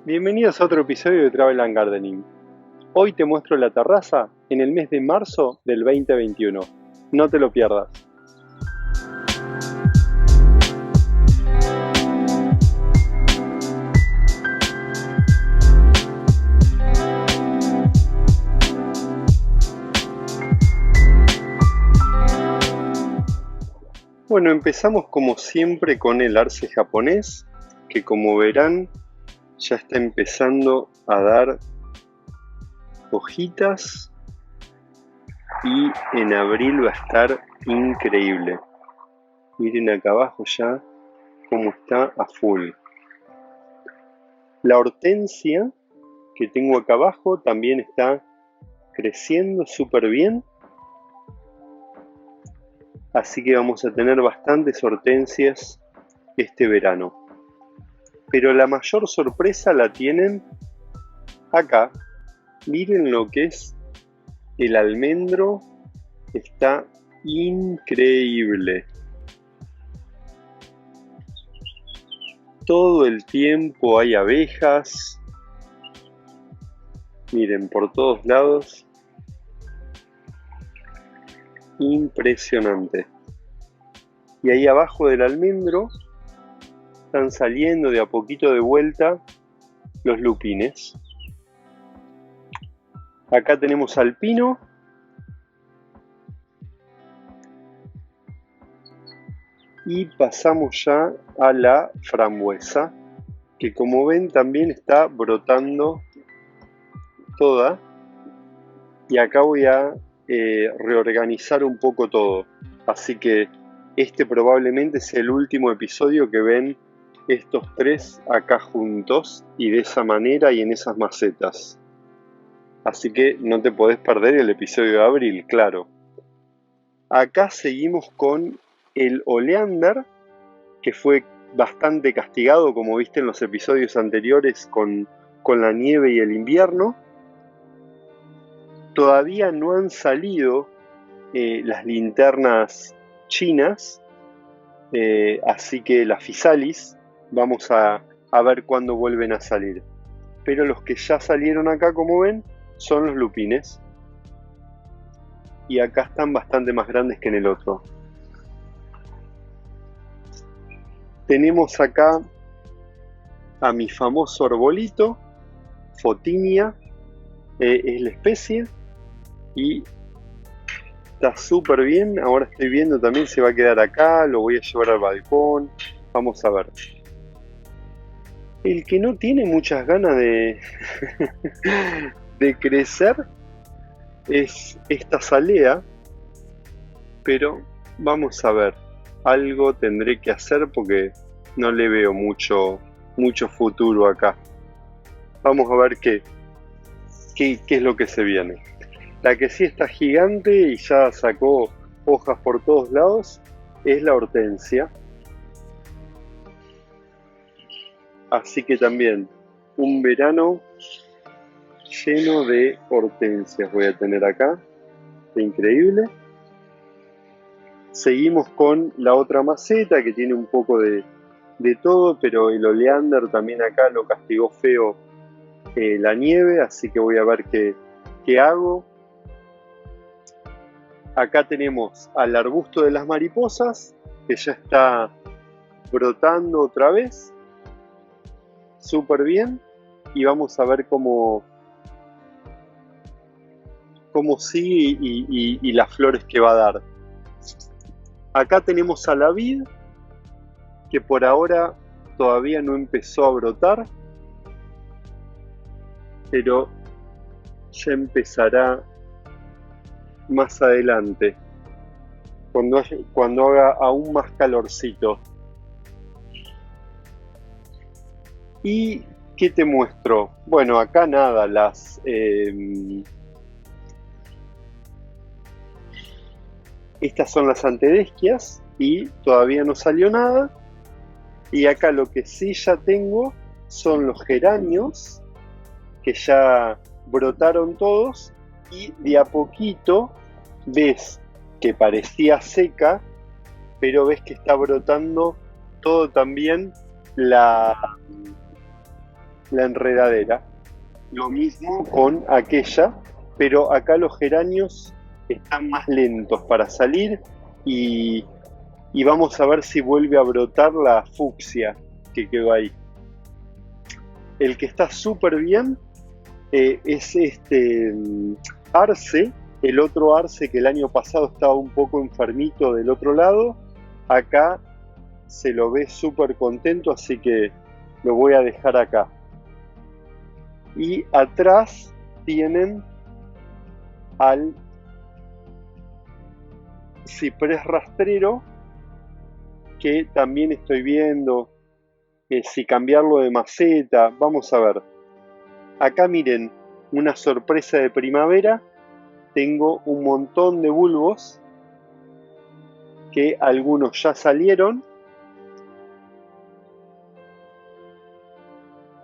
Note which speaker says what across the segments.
Speaker 1: Bienvenidos a otro episodio de Travel and Gardening. Hoy te muestro la terraza en el mes de marzo del 2021. No te lo pierdas. Bueno, empezamos como siempre con el arce japonés, que como verán ya está empezando a dar hojitas y en abril va a estar increíble. Miren acá abajo ya cómo está a full. La hortensia que tengo acá abajo también está creciendo súper bien. Así que vamos a tener bastantes hortensias este verano. Pero la mayor sorpresa la tienen acá. Miren lo que es el almendro. Está increíble. Todo el tiempo hay abejas. Miren, por todos lados. Impresionante. Y ahí abajo del almendro están saliendo de a poquito de vuelta los lupines. Acá tenemos alpino. Y pasamos ya a la frambuesa, que como ven también está brotando toda. Y acá voy a reorganizar un poco todo. Así que este probablemente sea el último episodio que ven estos tres acá juntos y de esa manera y en esas macetas. Así que no te podés perder el episodio de abril, claro. Acá seguimos con el oleander, que fue bastante castigado, como viste en los episodios anteriores, con la nieve y el invierno. Todavía no han salido las linternas chinas, así que las physalis vamos a ver cuándo vuelven a salir. Pero los que ya salieron acá, como ven, son los lupines. Y acá están bastante más grandes que en el otro. Tenemos acá a mi famoso arbolito, Photinia, es la especie. Y está súper bien. Ahora estoy viendo también se va a quedar acá. Lo voy a llevar al balcón. Vamos a ver. El que no tiene muchas ganas de, de crecer es esta azalea. Pero vamos a ver. Algo tendré que hacer porque no le veo mucho futuro acá. Vamos a ver qué es lo que se viene. La que sí está gigante y ya sacó hojas por todos lados es la hortensia. Así que también un verano lleno de hortensias voy a tener acá. Increíble. Seguimos con la otra maceta que tiene un poco de todo, pero el oleander también acá lo castigó feo la nieve, así que voy a ver qué hago. Acá tenemos al arbusto de las mariposas, que ya está brotando otra vez. Súper bien. Y vamos a ver cómo sigue y las flores que va a dar. Acá tenemos a la vid, que por ahora todavía no empezó a brotar, pero ya empezará más adelante, cuando haga aún más calorcito. ¿Y qué te muestro? Bueno, acá nada, estas son las antedesquias y todavía no salió nada. Y acá lo que sí ya tengo son los geranios, que ya brotaron todos, y de a poquito ves que parecía seca, pero ves que está brotando todo también la enredadera. Lo mismo con aquella, pero acá los geranios están más lentos para salir y vamos a ver si vuelve a brotar la fucsia que quedó ahí. El que está súper bien es este arce, el otro arce que el año pasado estaba un poco enfermito del otro lado. Acá se lo ve súper contento, así que lo voy a dejar acá. Y atrás tienen al ciprés rastrero, que también estoy viendo si cambiarlo de maceta. Vamos a ver. Acá miren, una sorpresa de primavera. Tengo un montón de bulbos que algunos ya salieron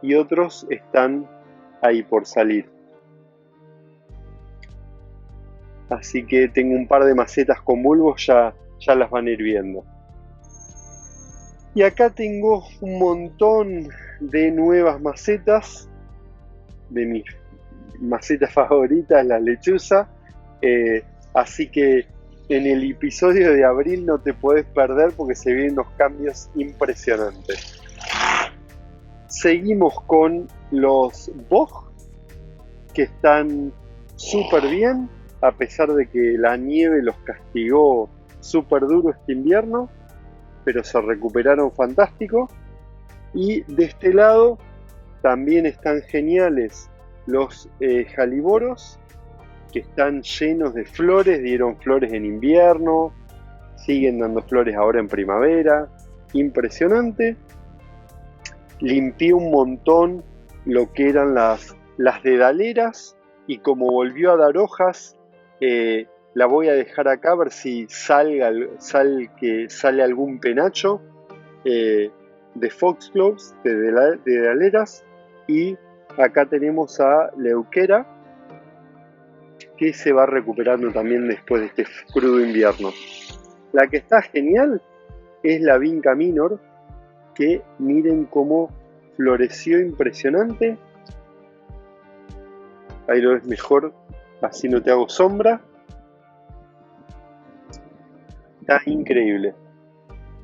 Speaker 1: y otros están ahí por salir. Así que tengo un par de macetas con bulbos, ya las van a ir viendo. Y acá tengo un montón de nuevas macetas, de mis macetas favoritas, la lechuza. Así que en el episodio de abril no te podés perder porque se vienen unos cambios impresionantes. Seguimos con los boj, que están súper bien, a pesar de que la nieve los castigó súper duro este invierno, pero se recuperaron fantástico. Y de este lado también están geniales los jaliboros, que están llenos de flores, dieron flores en invierno, siguen dando flores ahora en primavera, impresionante. Limpié un montón lo que eran las dedaleras y como volvió a dar hojas, la voy a dejar acá a ver si sale algún penacho de foxgloves, de dedaleras. Y acá tenemos a Leuquera, que se va recuperando también después de este crudo invierno. La que está genial es la Vinca Minor, que miren cómo floreció impresionante. Ahí lo ves mejor, así no te hago sombra. Está increíble.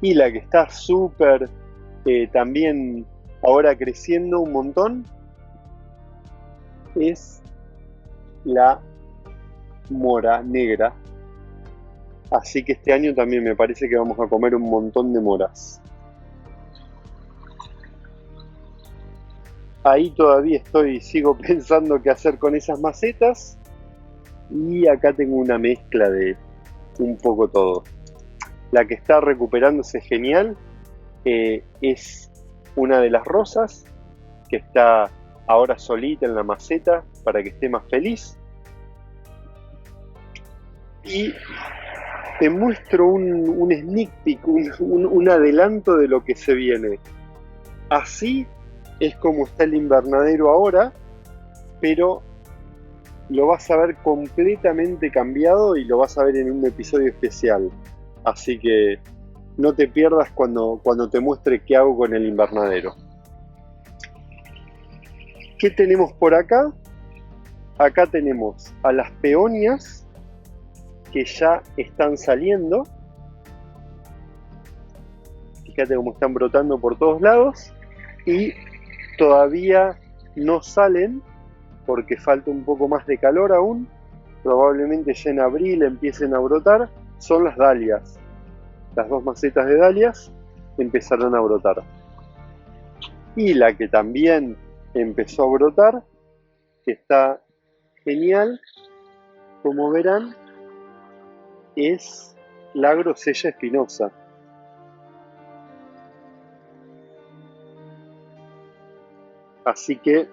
Speaker 1: Y la que está súper también ahora creciendo un montón es la mora negra. Así que este año también me parece que vamos a comer un montón de moras. Ahí todavía sigo pensando qué hacer con esas macetas. Y acá tengo una mezcla de un poco todo. La que está recuperándose genial es una de las rosas, que está ahora solita en la maceta para que esté más feliz. Y te muestro un sneak peek, un adelanto de lo que se viene. Así es como está el invernadero ahora, pero lo vas a ver completamente cambiado y lo vas a ver en un episodio especial. Así que no te pierdas cuando te muestre qué hago con el invernadero. ¿Qué tenemos por acá? Acá tenemos a las peonias que ya están saliendo. Fíjate cómo están brotando por todos lados. Y todavía no salen porque falta un poco más de calor aún. Probablemente ya en abril empiecen a brotar. Son las dalias. Las dos macetas de dalias empezaron a brotar. Y la que también empezó a brotar, que está genial, como verán, es la grosella espinosa. Así que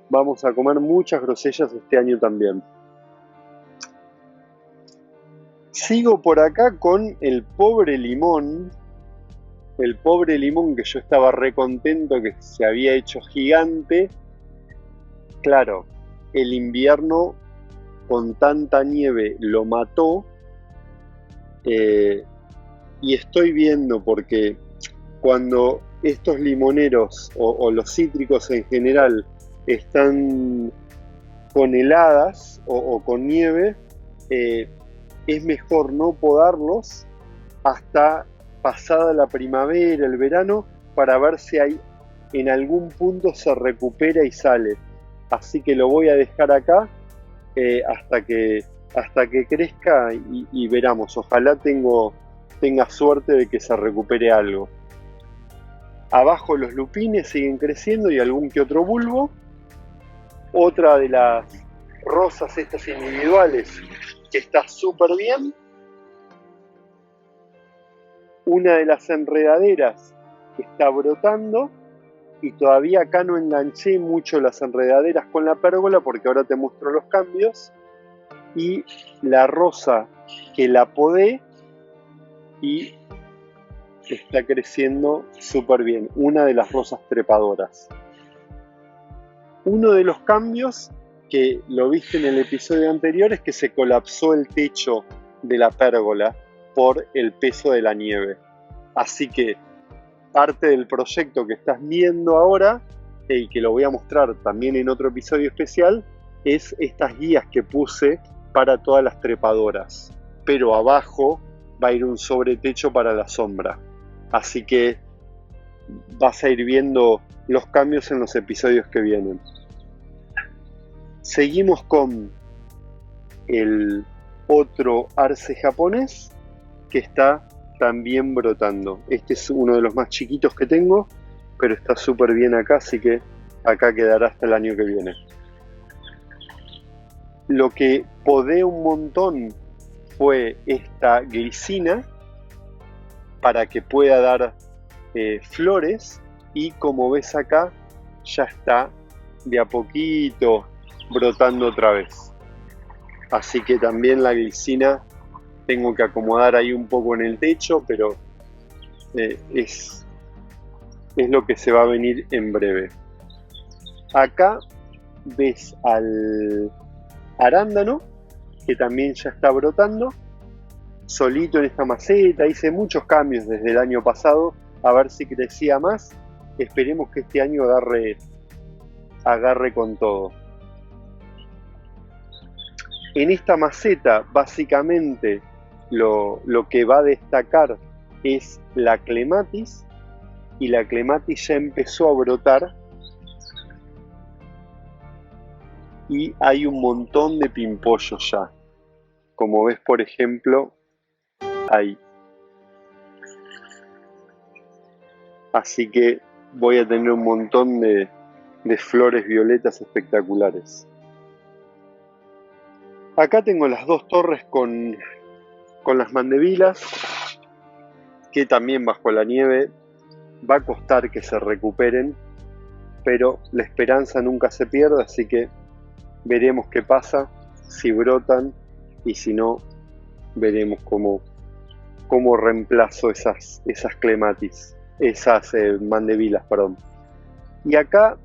Speaker 1: vamos a comer muchas grosellas este año también. Sigo por acá con el pobre limón. El pobre limón que yo estaba re contento que se había hecho gigante. Claro, el invierno con tanta nieve lo mató. Y estoy viendo porque cuando estos limoneros o los cítricos en general están con heladas o con nieve, es mejor no podarlos hasta pasada la primavera, el verano, para ver si en algún punto se recupera y sale. Así que lo voy a dejar acá hasta que crezca y veramos. Ojalá tenga suerte de que se recupere algo. Abajo los lupines siguen creciendo y algún que otro bulbo. Otra de las rosas estas individuales que está súper bien. Una de las enredaderas que está brotando y todavía acá no enganché mucho las enredaderas con la pérgola porque ahora te muestro los cambios. Y la rosa que la podé y está creciendo súper bien, una de las rosas trepadoras. Uno de los cambios que lo viste en el episodio anterior es que se colapsó el techo de la pérgola por el peso de la nieve. Así que parte del proyecto que estás viendo ahora, y que lo voy a mostrar también en otro episodio especial, es estas guías que puse para todas las trepadoras. Pero abajo va a ir un sobretecho para la sombra. Así que vas a ir viendo los cambios en los episodios que vienen. Seguimos con el otro arce japonés que está también brotando. Este es uno de los más chiquitos que tengo, pero está súper bien acá, así que acá quedará hasta el año que viene. Lo que podé un montón fue esta glicina para que pueda dar flores, y como ves acá ya está de a poquito brotando otra vez. Así que también la glicina tengo que acomodar ahí un poco en el techo, pero es lo que se va a venir en breve. Acá ves al arándano que también ya está brotando solito en esta maceta. Hice muchos cambios desde el año pasado a ver si crecía más. Esperemos que este año agarre con todo. En esta maceta básicamente lo que va a destacar es la clematis, y la clematis ya empezó a brotar y hay un montón de pimpollos ya, como ves por ejemplo ahí. Así que voy a tener un montón de flores violetas espectaculares. Acá tengo las dos torres con las mandevilas, que también bajo la nieve va a costar que se recuperen, pero la esperanza nunca se pierde, así que veremos qué pasa, si brotan, y si no, veremos cómo reemplazo esas clematis, esas mandevilas, perdón. Y acá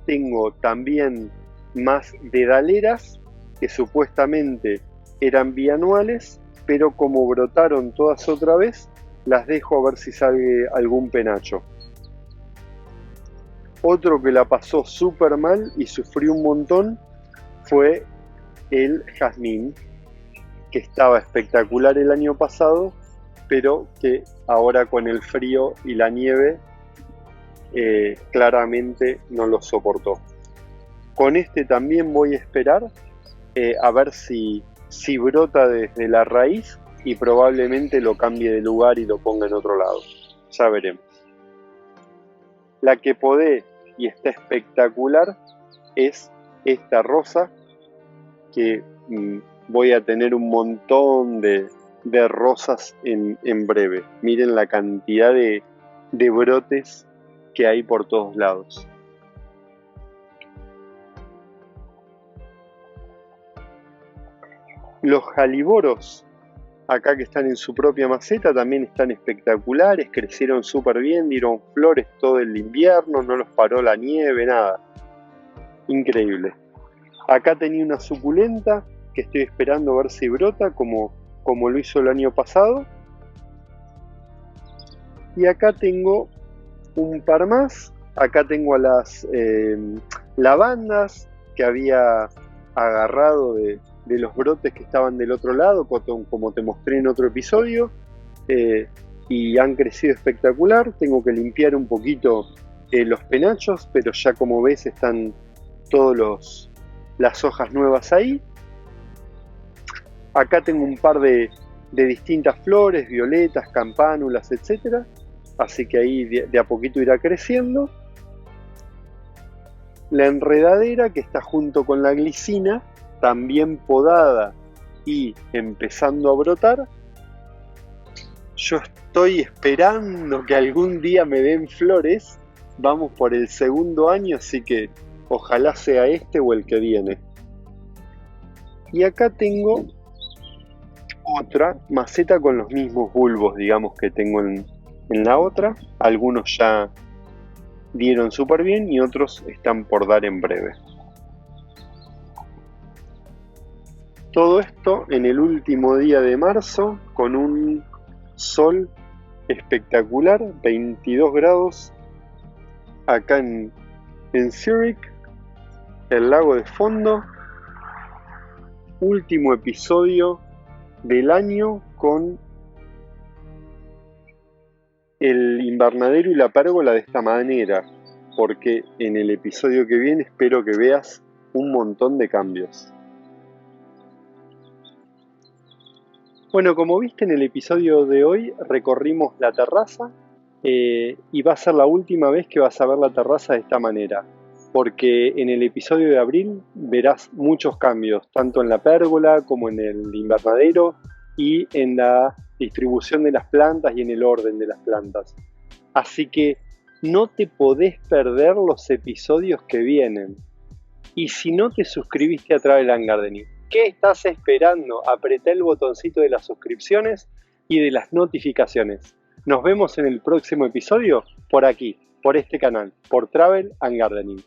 Speaker 1: tengo también más dedaleras que supuestamente eran bianuales, pero como brotaron todas otra vez, las dejo a ver si sale algún penacho. Otro que la pasó súper mal y sufrió un montón fue el jazmín, que estaba espectacular el año pasado, pero que ahora con el frío y la nieve claramente no lo soportó. Con este también voy a esperar a ver si brota desde la raíz, y probablemente lo cambie de lugar y lo ponga en otro lado. Ya veremos. La que podé y está espectacular es esta rosa, que voy a tener un montón de rosas en breve. Miren la cantidad de brotes que hay por todos lados. Los jaliboros, acá que están en su propia maceta, también están espectaculares, crecieron súper bien, dieron flores todo el invierno, no los paró la nieve, nada. Increíble. Acá tenía una suculenta que estoy esperando a ver si brota como lo hizo el año pasado. Y acá tengo un par más. Acá tengo a las lavandas que había agarrado de los brotes que estaban del otro lado, como te mostré en otro episodio, y han crecido espectacular. Tengo que limpiar un poquito los penachos, pero ya como ves están todas las hojas nuevas ahí. Acá tengo un par de distintas flores, violetas, campánulas, etc. Así que ahí de a poquito irá creciendo. La enredadera que está junto con la glicina, también podada y empezando a brotar. Yo estoy esperando que algún día me den flores. Vamos por el segundo año, así que ojalá sea este o el que viene. Y acá tengo otra maceta con los mismos bulbos, digamos, que tengo en la otra. Algunos ya dieron súper bien y otros están por dar en breve. Todo esto en el último día de marzo, con un sol espectacular, 22 grados acá en Zurich, el lago de fondo. Último episodio del año con el invernadero y la pérgola de esta manera, porque en el episodio que viene espero que veas un montón de cambios. Bueno, como viste en el episodio de hoy, recorrimos la terraza y va a ser la última vez que vas a ver la terraza de esta manera, porque en el episodio de abril verás muchos cambios, tanto en la pérgola como en el invernadero y en la distribución de las plantas y en el orden de las plantas. Así que no te podés perder los episodios que vienen. Y si no te suscribiste a Travel & Gardening, ¿qué estás esperando? Apretá el botoncito de las suscripciones y de las notificaciones. Nos vemos en el próximo episodio por aquí, por este canal, por Travel & Gardening.